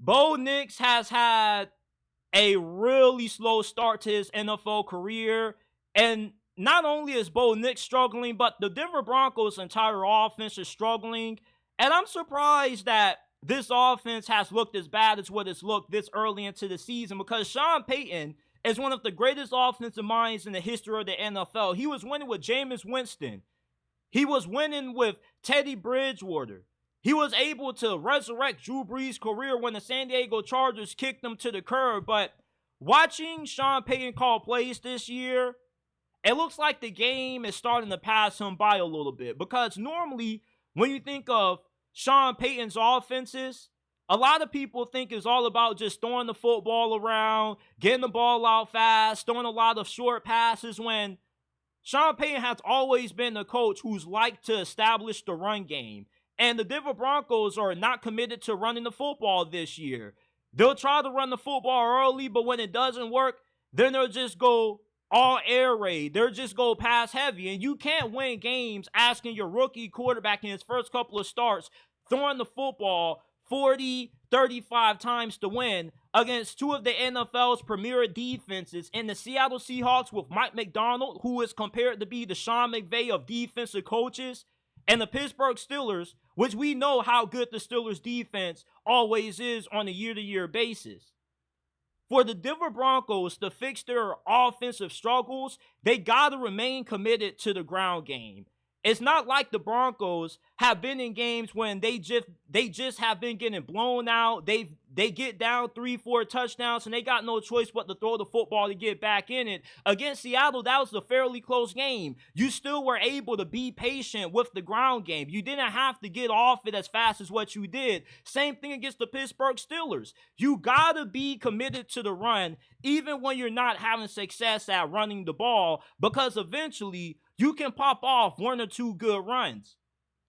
Bo Nix has had a really slow start to his NFL career. And not only is Bo Nix struggling, but the Denver Broncos' entire offense is struggling. And I'm surprised that this offense has looked as bad as what it's looked this early into the season, because Sean Payton is one of the greatest offensive minds in the history of the NFL. He was winning with Jameis Winston. He was winning with Teddy Bridgewater. He was able to resurrect Drew Brees' career when the San Diego Chargers kicked him to the curb. But watching Sean Payton call plays this year, it looks like the game is starting to pass him by a little bit. Because normally, when you think of Sean Payton's offenses, a lot of people think it's all about just throwing the football around, getting the ball out fast, throwing a lot of short passes, when Sean Payton has always been a coach who's liked to establish the run game. And the Denver Broncos are not committed to running the football this year. They'll try to run the football early, but when it doesn't work, then they'll just go all air raid. They'll just go pass heavy. And you can't win games asking your rookie quarterback in his first couple of starts throwing the football 40, 35 times to win against two of the NFL's premier defenses, in the Seattle Seahawks with Mike McDonald, who is compared to be the Sean McVay of defensive coaches, and the Pittsburgh Steelers, which we know how good the Steelers defense always is on a year-to-year basis. For the Denver Broncos to fix their offensive struggles, they got to remain committed to the ground game. It's not like the Broncos have been in games when they just have been getting blown out. They get down 3-4 touchdowns and they got no choice but to throw the football to get back in it. Against Seattle, that was a fairly close game. You still were able to be patient with the ground game. You didn't have to get off it as fast as what you did. Same thing against the Pittsburgh Steelers. You got to be committed to the run even when you're not having success at running the ball, because eventually you can pop off one or two good runs.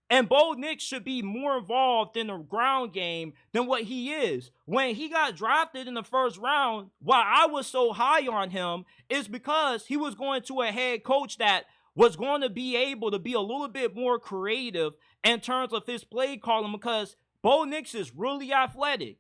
And Bo Nix should be more involved in the ground game than what he is. When he got drafted in the first round, why I was so high on him is because he was going to a head coach that was going to be able to be a little bit more creative in terms of his play calling, because Bo Nix is really athletic.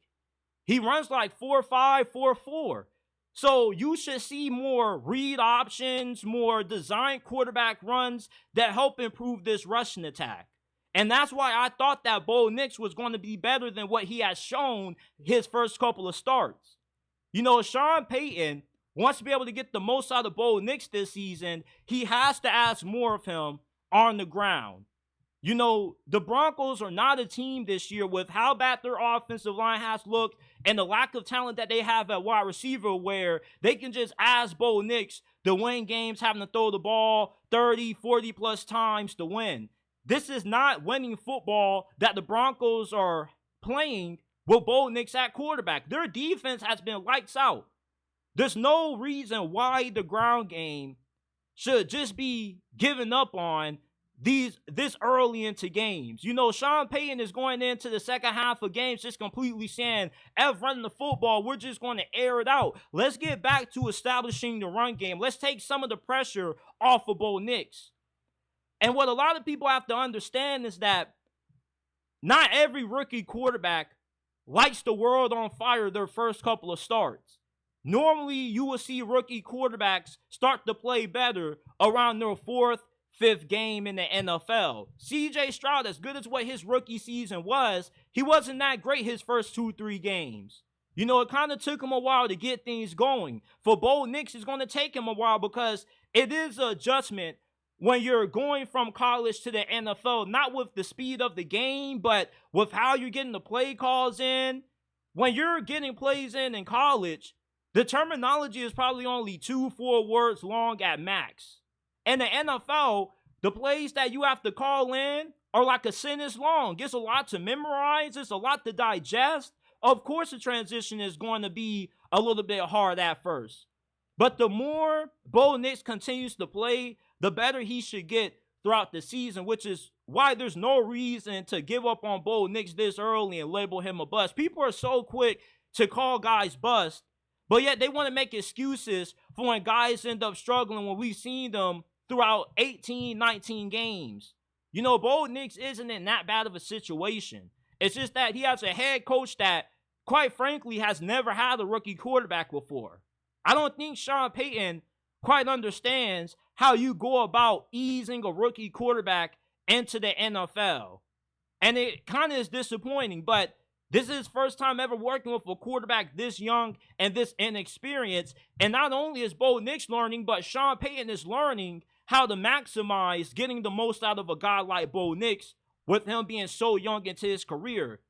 He runs like 4.5, 4.4. So you should see more read options, more designed quarterback runs that help improve this rushing attack. And that's why I thought that Bo Nix was going to be better than what he has shown his first couple of starts. You know, Sean Payton wants to be able to get the most out of Bo Nix this season. He has to ask more of him on the ground. You know, the Broncos are not a team this year, with how bad their offensive line has looked and the lack of talent that they have at wide receiver, where they can just ask Bo Nix to win games having to throw the ball 30, 40 plus times to win. This is not winning football that the Broncos are playing with Bo Nix at quarterback. Their defense has been lights out. There's no reason why the ground game should just be given up on this early into games. You know, Sean Payton is going into the second half of games just completely saying, F running the football, we're just going to air it out. Let's get back to establishing the run game. Let's take some of the pressure off of Bo Nix. And what a lot of people have to understand is that not every rookie quarterback lights the world on fire their first couple of starts. Normally, you will see rookie quarterbacks start to play better around their fourth, fifth game in the NFL. CJ Stroud, as good as what his rookie season was, he wasn't that great his first 2-3 games. You know, it kind of took him a while to get things going. For Bo Nix, it's going to take him a while, because it is an adjustment when you're going from college to the NFL, not with the speed of the game, but with how you're getting the play calls in. When you're getting plays in college, the terminology is probably only 2-4 words long at max. In the NFL, the plays that you have to call in are like a sentence long. It's a lot to memorize. It's a lot to digest. Of course, the transition is going to be a little bit hard at first. But the more Bo Nix continues to play, the better he should get throughout the season, which is why there's no reason to give up on Bo Nix this early and label him a bust. People are so quick to call guys bust, but yet they want to make excuses for when guys end up struggling, when we've seen them throughout 18, 19 games. You know, Bo Nix isn't in that bad of a situation. It's just that he has a head coach that quite frankly, has never had a rookie quarterback before. I don't think Sean Payton quite understands how you go about easing a rookie quarterback into the NFL. And it kind of is disappointing, but this is his first time ever working with a quarterback this young and this inexperienced. And not only is Bo Nix learning, but Sean Payton is learning how to maximize getting the most out of a guy like Bo Nix with him being so young into his career.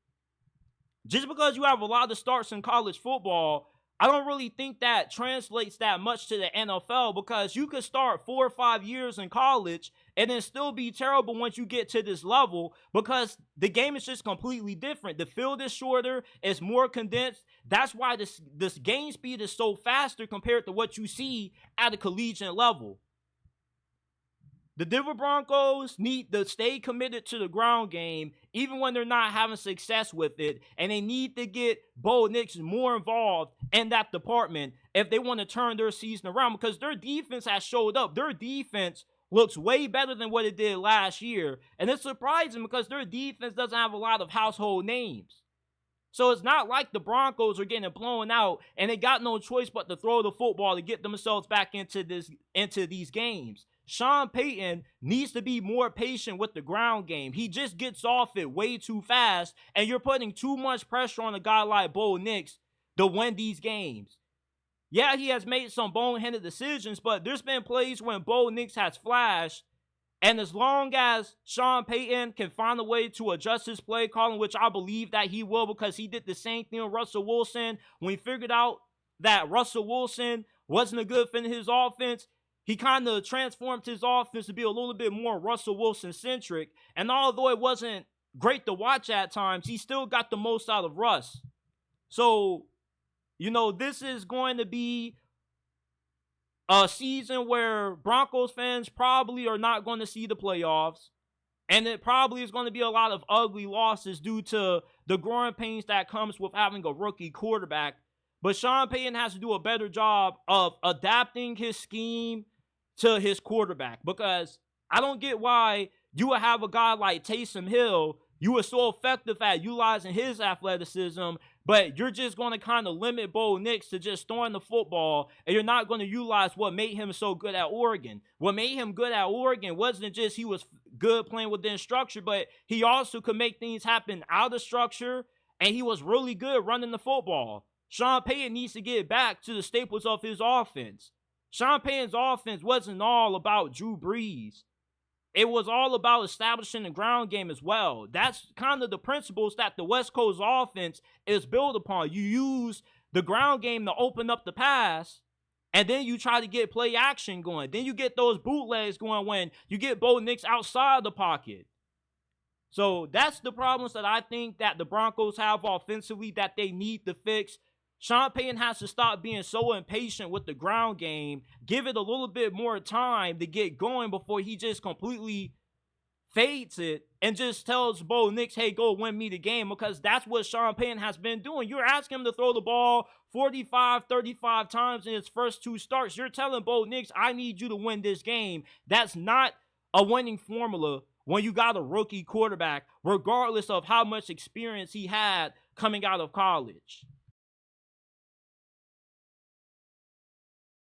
Just because you have a lot of starts in college football, I don't really think that translates that much to the NFL, because you could start 4 or 5 years in college and then still be terrible once you get to this level, because the game is just completely different. The field is shorter, it's more condensed. That's why this game speed is so faster compared to what you see at a collegiate level. The Denver Broncos need to stay committed to the ground game, even when they're not having success with it. And they need to get Bo Nix more involved in that department if they want to turn their season around, because their defense has showed up. Their defense looks way better than what it did last year. And it's surprising because their defense doesn't have a lot of household names. So it's not like the Broncos are getting blown out and they got no choice but to throw the football to get themselves back into these games. Sean Payton needs to be more patient with the ground game. He just gets off it way too fast, and you're putting too much pressure on a guy like Bo Nix to win these games. Yeah, he has made some boneheaded decisions, but there's been plays when Bo Nix has flashed, and as long as Sean Payton can find a way to adjust his play calling, which I believe that he will, because he did the same thing with Russell Wilson. When he figured out that Russell Wilson wasn't a good fit in his offense, he kind of transformed his offense to be a little bit more Russell Wilson-centric. And although it wasn't great to watch at times, he still got the most out of Russ. So, this is going to be a season where Broncos fans probably are not going to see the playoffs. And it probably is going to be a lot of ugly losses due to the growing pains that comes with having a rookie quarterback. But Sean Payton has to do a better job of adapting his scheme to his quarterback, because I don't get why you would have a guy like Taysom Hill. You were so effective at utilizing his athleticism, but you're just going to kind of limit Bo Nix to just throwing the football, and you're not going to utilize what made him so good at Oregon. What made him good at Oregon wasn't just he was good playing within structure, but he also could make things happen out of structure, and he was really good running the football. Sean Payton needs to get back to the staples of his offense. Sean Payton's offense wasn't all about Drew Brees. It was all about establishing the ground game as well. That's kind of the principles that the West Coast offense is built upon. You use the ground game to open up the pass, and then you try to get play action going. Then you get those bootlegs going when you get Bo Nix outside the pocket. So that's the problems that I think that the Broncos have offensively that they need to fix. Sean Payton has to stop being so impatient with the ground game, give it a little bit more time to get going before he just completely fades it and just tells Bo Nix, hey, go win me the game, because that's what Sean Payton has been doing. You're asking him to throw the ball 45, 35 times in his first 2 starts. You're telling Bo Nix, I need you to win this game. That's not a winning formula when you got a rookie quarterback, regardless of how much experience he had coming out of college.